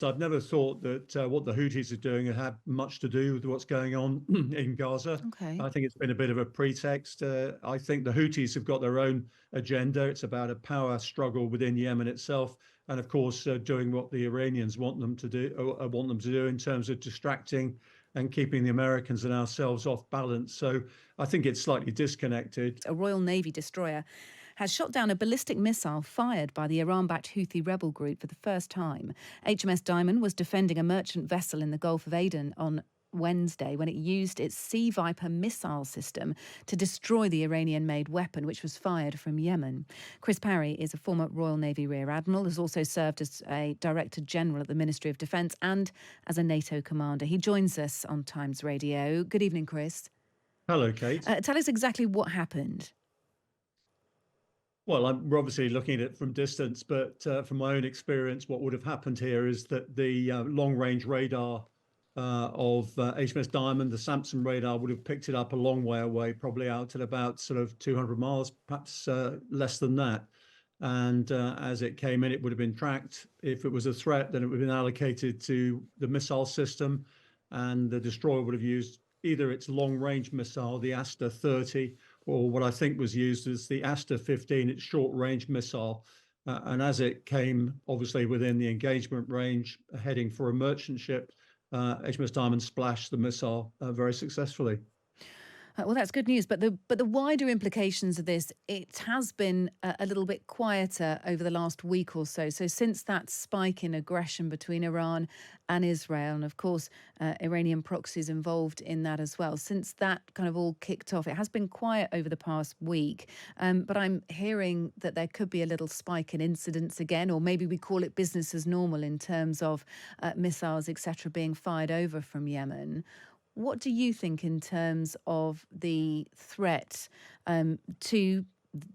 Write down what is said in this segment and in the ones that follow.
I've never thought that what the Houthis are doing had much to do with what's going on in Gaza. Okay. I think it's been a bit of a pretext. I think the Houthis have got their own agenda. It's about a power struggle within Yemen itself, and of course, doing what the Iranians want them to do, in terms of distracting and keeping the Americans and ourselves off balance. So I think it's slightly disconnected. A Royal Navy destroyer has shot down a ballistic missile fired by the Iran-backed Houthi rebel group for the first time. HMS Diamond was defending a merchant vessel in the Gulf of Aden on Wednesday when it used its Sea Viper missile system to destroy the Iranian-made weapon, which was fired from Yemen. Chris Parry is a former Royal Navy Rear Admiral, has also served as a Director General at the Ministry of Defence and as a NATO commander. He joins us on Times Radio. Good evening, Chris. Hello, Kate. Tell us exactly what happened. Well, we're obviously looking at it from distance, but from my own experience, what would have happened here is that the long-range radar of HMS Diamond, the Samson radar, would have picked it up a long way away, probably out at about sort of 200 miles, perhaps less than that. And as it came in, it would have been tracked. If it was a threat, then it would have been allocated to the missile system, and the destroyer would have used either its long-range missile, the Aster 30, or what I think was used as the Aster 15, its short-range missile. And as it came, obviously, within the engagement range, heading for a merchant ship, HMS Diamond splashed the missile very successfully. Well, that's good news. But the wider implications of this, it has been a little bit quieter over the last week or so. So since that spike in aggression between Iran and Israel, and of course, Iranian proxies involved in that as well, since that kind of all kicked off, it has been quiet over the past week. But I'm hearing that there could be a little spike in incidents again, or maybe we call it business as normal in terms of missiles, etc., being fired over from Yemen. What do you think in terms of the threat to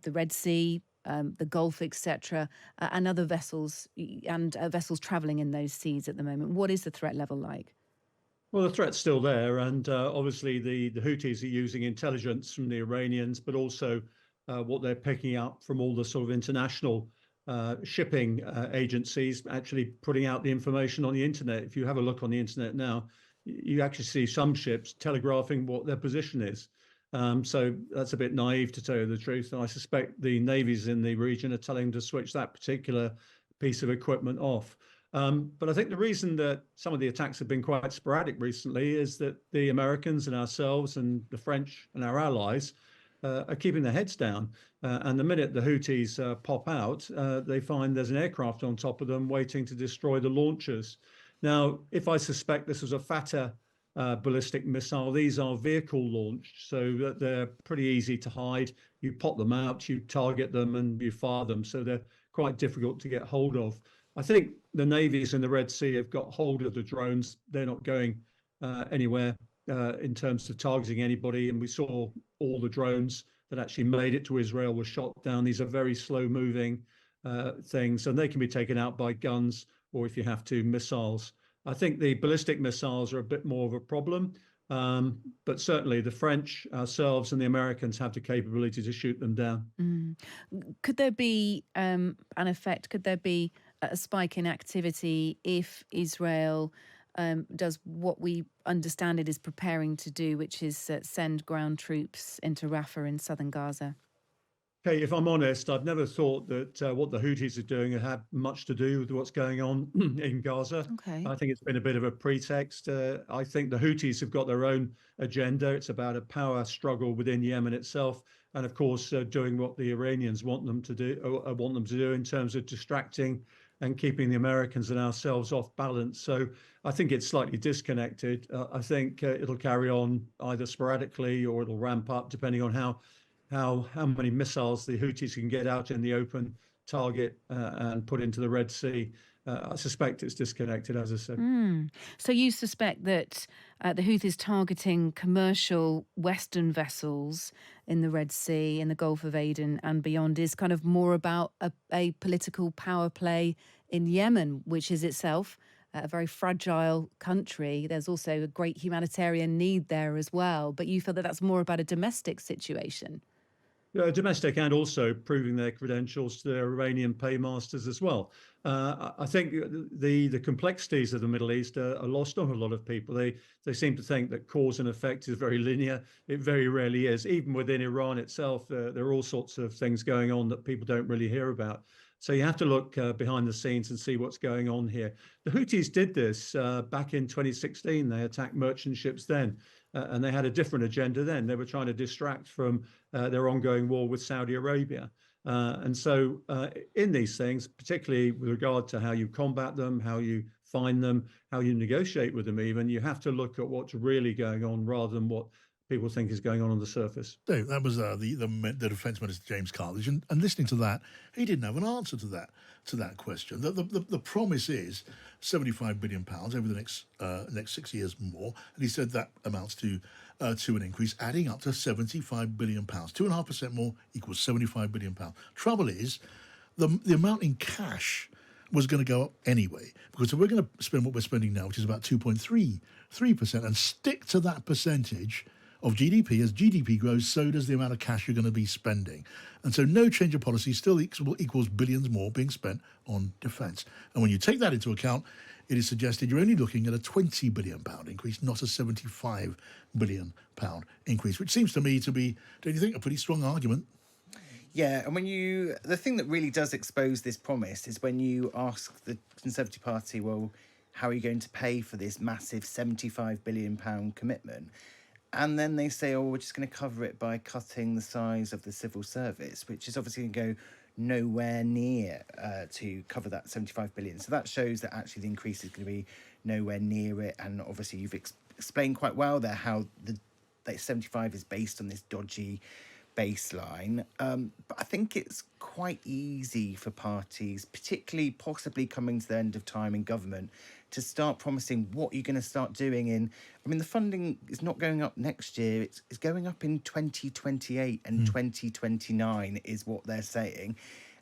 the Red Sea, the Gulf, etc., and other vessels and vessels travelling in those seas at the moment? What is the threat level like? Well, the threat's still there, and obviously the Houthis are using intelligence from the Iranians, but also what they're picking up from all the sort of international shipping agencies, actually putting out the information on the internet. If you have a look on the internet now, you actually see some ships telegraphing what their position is. So that's a bit naive, to tell you the truth. And I suspect the navies in the region are telling them to switch that particular piece of equipment off. But I think the reason that some of the attacks have been quite sporadic recently is that the Americans and ourselves and the French and our allies are keeping their heads down. And the minute the Houthis pop out, they find there's an aircraft on top of them waiting to destroy the launchers. Now, if I suspect this was a fatter ballistic missile, these are vehicle launched, so that they're pretty easy to hide. You pop them out, you target them, and you fire them. So they're quite difficult to get hold of. I think the navies in the Red Sea have got hold of the drones. They're not going anywhere in terms of targeting anybody. And we saw all the drones that actually made it to Israel were shot down. These are very slow moving things, and they can be taken out by guns, or if you have to, missiles. I think the ballistic missiles are a bit more of a problem, but certainly the French, ourselves, and the Americans have the capability to shoot them down. Could there be an effect? Could there be a spike in activity if Israel does what we understand it is preparing to do, which is send ground troops into Rafah in southern Gaza? Okay, if I'm honest, I've never thought that what the Houthis are doing had much to do with what's going on in Gaza. Okay. I think it's been a bit of a pretext. I think the Houthis have got their own agenda. It's about a power struggle within Yemen itself, and of course, doing what the Iranians want them to do, in terms of distracting and keeping the Americans and ourselves off balance. So I think it's slightly disconnected. I think it'll carry on either sporadically or it'll ramp up depending on how many missiles the Houthis can get out in the open, target and put into the Red Sea. I suspect it's disconnected, as I said. So you suspect that the Houthis targeting commercial Western vessels in the Red Sea, in the Gulf of Aden and beyond is kind of more about a political power play in Yemen, which is itself a very fragile country. There's also a great humanitarian need there as well. But you feel that that's more about a domestic situation? Domestic and also proving their credentials to their Iranian paymasters as well. I think the complexities of the Middle East are lost on a lot of people. They seem to think that cause and effect is very linear. It very rarely is. Even within Iran itself, there are all sorts of things going on that people don't really hear about. So you have to look behind the scenes and see what's going on here. The Houthis did this back in 2016. They attacked merchant ships then, and they had a different agenda then. They were trying to distract from their ongoing war with Saudi Arabia. And so in these things, particularly with regard to how you combat them, how you find them, how you negotiate with them even, you have to look at what's really going on rather than what people think is going on the surface. So that was the Defence Minister James Carledge, and listening to that, he didn't have an answer to that question. The promise is £75 billion over the next 6 years more, and he said that amounts to an increase, adding up to £75 billion. 2.5% more equals £75 billion. Trouble is, the amount in cash was going to go up anyway, because if we're going to spend what we're spending now, which is about 2.33%, and stick to that percentage of GDP, as GDP grows, so does the amount of cash you're going to be spending. And so no change of policy still equals billions more being spent on defence. And when you take that into account, it is suggested you're only looking at a £20 billion increase, not a £75 billion increase, which seems to me to be, don't you think, a pretty strong argument? Yeah, and the thing that really does expose this promise is when you ask the Conservative Party, well, how are you going to pay for this massive £75 billion commitment? And then they say, oh, we're just going to cover it by cutting the size of the civil service, which is obviously going to go nowhere near to cover that 75 billion. So that shows that actually the increase is going to be nowhere near it. And obviously you've explained quite well there how the 75 is based on this dodgy baseline. But I think it's quite easy for parties, particularly possibly coming to the end of time in government, to start promising what you're going to start doing the funding is not going up next year, it's going up in 2028 and 2029 is what they're saying.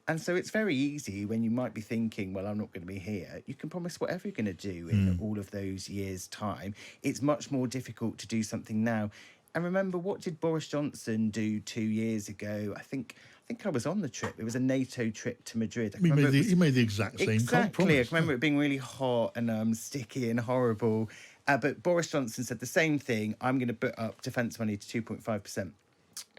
And so it's very easy when you might be thinking, well, I'm not going to be here. You can promise whatever you're going to do in all of those years' time. It's much more difficult to do something now. And remember, what did Boris Johnson do 2 years ago? I think I was on the trip. It was a NATO trip to Madrid. He made the exact same promise. Exactly. I remember it being really hot and sticky and horrible. But Boris Johnson said the same thing. I'm going to put up defence money to 2.5%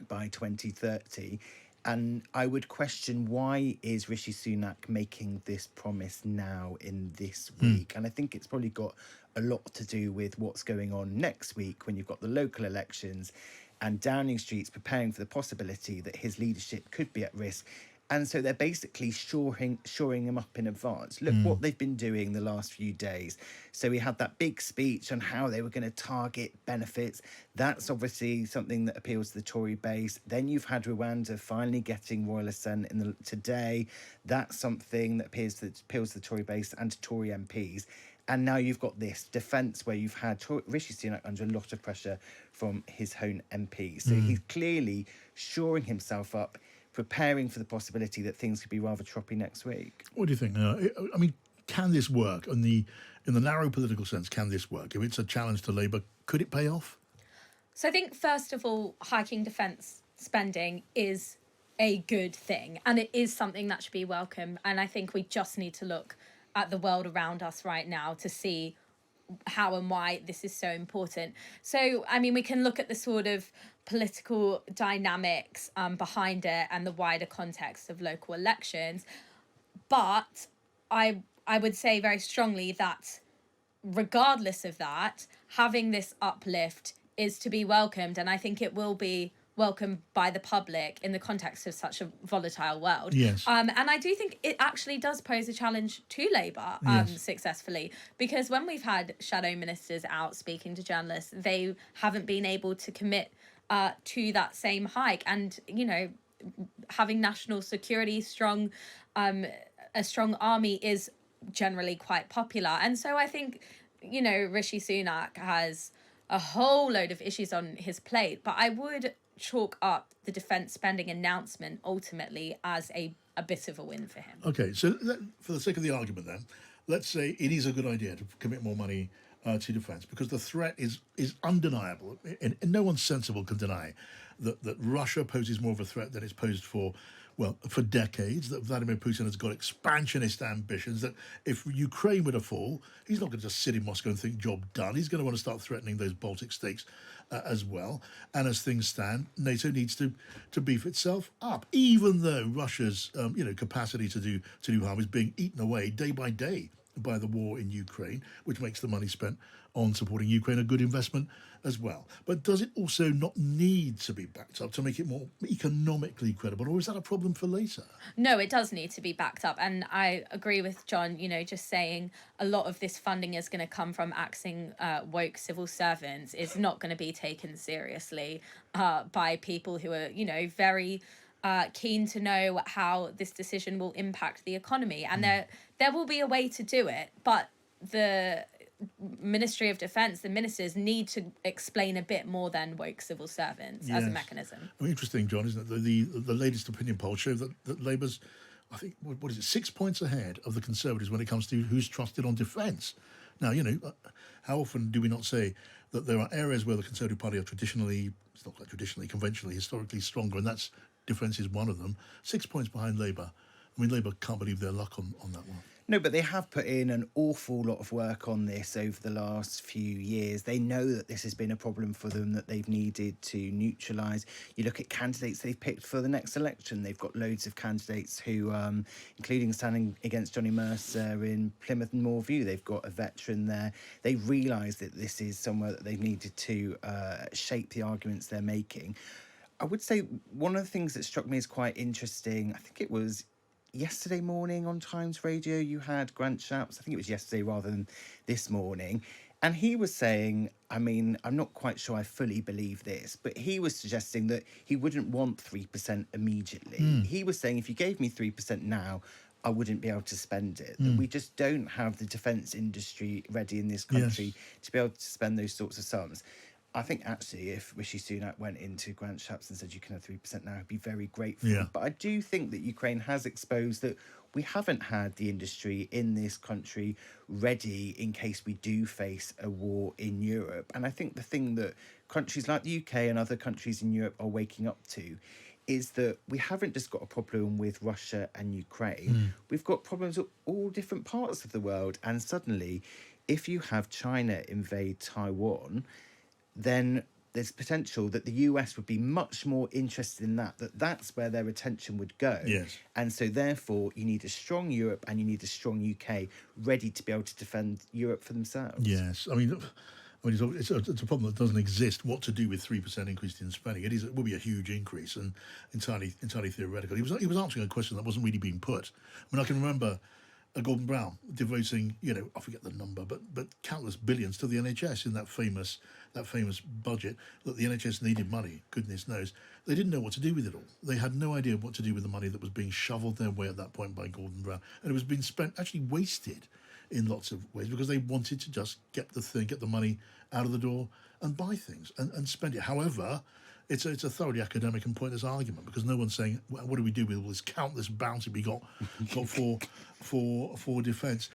by 2030. And I would question, why is Rishi Sunak making this promise now in this week? And I think it's probably got a lot to do with what's going on next week when you've got the local elections and Downing Street's preparing for the possibility that his leadership could be at risk. And so they're basically shoring him up in advance. Look what they've been doing the last few days. So we had that big speech on how they were going to target benefits. That's obviously something that appeals to the Tory base. Then you've had Rwanda finally getting royal assent today. That's something that appeals to the Tory base and to Tory MPs. And now you've got this defence where you've had Rishi Sunak under a lot of pressure from his own MPs. So he's clearly shoring himself up, preparing for the possibility that things could be rather choppy next week. What do you think? Can this work? In the narrow political sense, can this work? If it's a challenge to Labour, could it pay off? So I think, first of all, hiking defence spending is a good thing, and it is something that should be welcome. And I think we just need to look at the world around us right now to see how and why this is so important. So, we can look at the sort of political dynamics behind it and the wider context of local elections. But I would say very strongly that regardless of that, having this uplift is to be welcomed. And I think it will be welcomed by the public in the context of such a volatile world. Yes. And I do think it actually does pose a challenge to Labour successfully, because when we've had shadow ministers out speaking to journalists, they haven't been able to commit to that same hike. And, having national security, a strong army is generally quite popular. And so I think, Rishi Sunak has a whole load of issues on his plate, but I would chalk up the defence spending announcement ultimately as a bit of a win for him. Okay, so for the sake of the argument then, let's say it is a good idea to commit more money to defence, because the threat is undeniable. And no one sensible can deny that Russia poses more of a threat than it's posed for, well, for decades. That Vladimir Putin has got expansionist ambitions, that if Ukraine were to fall, he's not going to just sit in Moscow and think job done. He's going to want to start threatening those Baltic states as well. And as things stand, NATO needs to beef itself up, even though Russia's capacity to do harm is being eaten away day by day by the war in Ukraine, which makes the money spent on supporting Ukraine a good investment as well. But does it also not need to be backed up to make it more economically credible, or is that a problem for later? No, it does need to be backed up. And I agree with John, just saying a lot of this funding is going to come from axing woke civil servants is not going to be taken seriously by people who are, very keen to know how this decision will impact the economy. And there will be a way to do it, but the Ministry of Defence, the ministers need to explain a bit more than woke civil servants as a mechanism. Interesting, John, isn't it? The latest opinion poll show that Labour's, I think, what is it, 6 points ahead of the Conservatives when it comes to who's trusted on defence. Now, how often do we not say that there are areas where the Conservative Party are it's not quite traditionally, conventionally, historically stronger, and that's defence is one of them. 6 points behind Labour. I mean, Labour can't believe their luck on that one. No, but they have put in an awful lot of work on this over the last few years. They know that this has been a problem for them that they've needed to neutralise. You look at candidates they've picked for the next election. They've got loads of candidates who, including standing against Johnny Mercer in Plymouth and Moorview, they've got a veteran there. They realise that this is somewhere that they've needed to shape the arguments they're making. I would say one of the things that struck me as quite interesting, I think it was yesterday morning on Times Radio, you had Grant Shapps, I think it was yesterday rather than this morning, and he was saying, I'm not quite sure I fully believe this, but he was suggesting that he wouldn't want 3% immediately. He was saying, if you gave me 3% now, I wouldn't be able to spend it. That we just don't have the defence industry ready in this country to be able to spend those sorts of sums. I think actually if Rishi Sunak went into Grant Shapps and said you can have 3% now, I'd be very grateful. Yeah. But I do think that Ukraine has exposed that we haven't had the industry in this country ready in case we do face a war in Europe. And I think the thing that countries like the UK and other countries in Europe are waking up to is that we haven't just got a problem with Russia and Ukraine. We've got problems with all different parts of the world. And suddenly, if you have China invade Taiwan, then there's potential that the US would be much more interested in that's where their attention would go. Yes. And so therefore you need a strong Europe and you need a strong UK ready to be able to defend Europe for themselves. Yes. I mean, it's a problem that doesn't exist. What to do with 3% increase in spending? It will be a huge increase and entirely theoretical. He was answering a question that wasn't really being put. I mean, I can remember Gordon Brown devoting, I forget the number, but countless billions to the NHS in that famous budget that the NHS needed money, goodness knows. They didn't know what to do with it all. They had no idea what to do with the money that was being shoveled their way at that point by Gordon Brown. And it was being spent, actually wasted in lots of ways because they wanted to just get the money out of the door and buy things and spend it. However, it's a thoroughly academic and pointless argument because no one's saying, well, what do we do with all this countless bounty we got for defence?